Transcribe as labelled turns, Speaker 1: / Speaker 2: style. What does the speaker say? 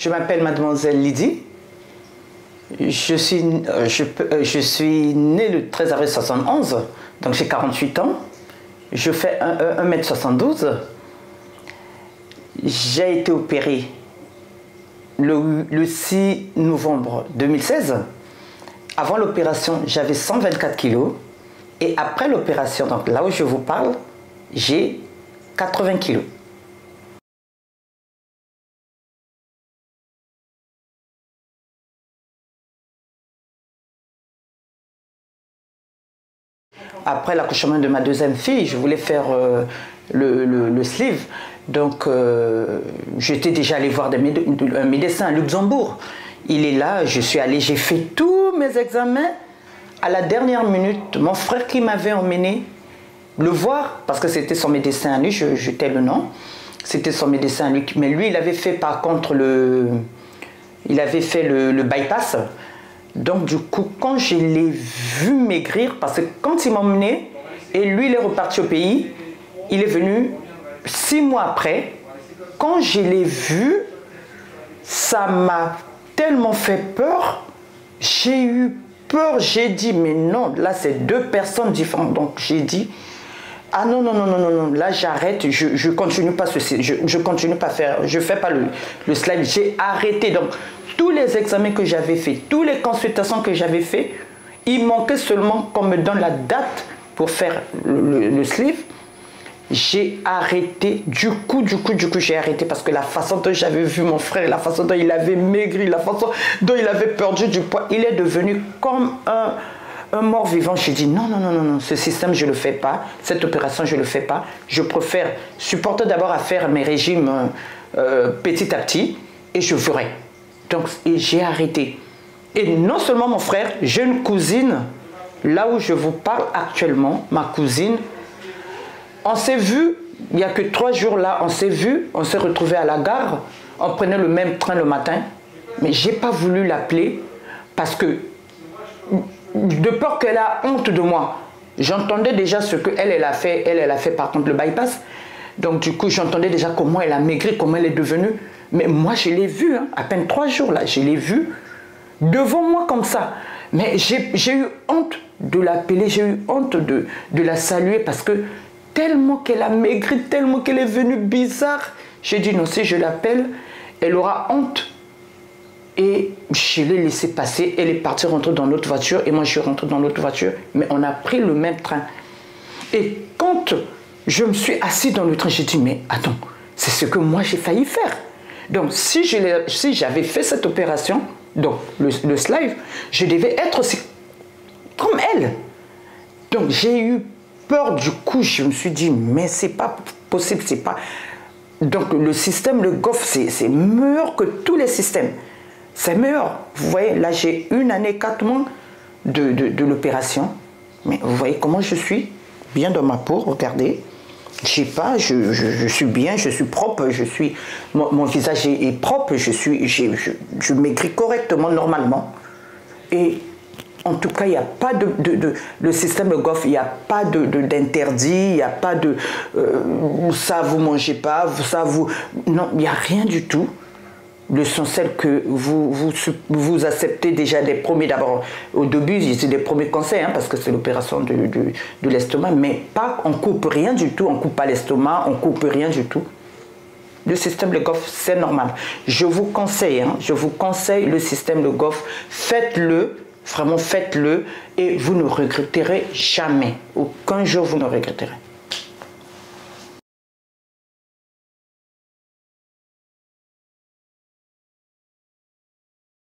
Speaker 1: Je m'appelle Mademoiselle Lydie. Je suis née le 13 avril 71, donc j'ai 48 ans. Je fais 1m72. J'ai été opérée le 6 novembre 2016. Avant l'opération, j'avais 124 kilos. Et après l'opération, donc là où je vous parle, j'ai 80 kilos. Après l'accouchement de ma deuxième fille, je voulais faire le sleeve. Donc, j'étais déjà allé voir un médecin à Luxembourg. Il est là, je suis allée, j'ai fait tous mes examens. À la dernière minute, mon frère qui m'avait emmené le voir, parce que c'était son médecin à lui, je tais le nom. C'était son médecin à lui, mais lui, il avait fait par contre le bypass. Donc du coup, quand je l'ai vu maigrir, parce que quand il m'a emmené, et lui il est reparti au pays, il est venu 6 mois après, quand je l'ai vu, ça m'a tellement fait peur, j'ai eu peur, j'ai dit mais non, là c'est 2 personnes différentes, donc j'ai dit ah non, non, non, non, non, non, là j'arrête, je continue pas ceci, je continue pas à faire, je fais pas le slide, j'ai arrêté. Donc tous les examens que j'avais fait, toutes les consultations que j'avais fait, il manquait seulement qu'on me donne la date pour faire le sleeve. J'ai arrêté, du coup j'ai arrêté parce que la façon dont j'avais vu mon frère, la façon dont il avait maigri, la façon dont il avait perdu du poids, il est devenu comme un mort-vivant. J'ai dit non, non, non, non, non, ce système je ne le fais pas, cette opération je ne le fais pas. Je préfère supporter d'abord à faire mes régimes petit à petit et je ferai. Donc j'ai arrêté. Et non seulement mon frère, j'ai une cousine, là où je vous parle actuellement, ma cousine, on s'est vu, il n'y a que 3 jours là, on s'est vu, on s'est retrouvés à la gare, on prenait le même train le matin, mais je n'ai pas voulu l'appeler parce que de peur qu'elle a honte de moi. J'entendais déjà ce qu'elle elle a fait, elle a fait par contre le bypass. Donc du coup, j'entendais déjà comment elle a maigri, comment elle est devenue. Mais moi, je l'ai vue, hein, à peine 3 jours là, je l'ai vue devant moi comme ça. Mais j'ai eu honte de l'appeler, j'ai eu honte de la saluer parce que tellement qu'elle a maigri, tellement qu'elle est venue bizarre. J'ai dit non, si je l'appelle, elle aura honte. Et je l'ai laissé passer, elle est partie rentrer dans l'autre voiture et moi je suis rentré dans l'autre voiture, mais on a pris le même train. Et quand je me suis assis dans le train, j'ai dit mais attends, c'est ce que moi j'ai failli faire. Donc si j'avais fait cette opération, donc le slide, je devais être aussi comme elle. Donc j'ai eu peur, du coup je me suis dit mais c'est pas possible, c'est pas... Donc le système, le GOF, c'est meilleur que tous les systèmes. C'est meilleur. Vous voyez, là j'ai 1 année 4 mois de l'opération. Mais vous voyez comment je suis bien dans ma peau, regardez. Je sais pas, je suis bien, je suis propre, mon visage est propre, je maigris correctement, normalement. Et en tout cas, il n'y a pas le système GOF, il n'y a pas d'interdit, il n'y a pas de ça vous mangez pas, ça vous... Non, il n'y a rien du tout. L'essentiel que vous acceptez déjà des premiers, d'abord au début c'est des premiers conseils hein, parce que c'est l'opération de l'estomac, mais pas, on coupe rien du tout, on coupe pas l'estomac, on coupe rien du tout. Le système de GOF c'est normal. Je vous conseille, hein, je vous conseille le système de GOF, faites-le, vraiment faites-le et vous ne regretterez jamais, aucun jour vous ne regretterez.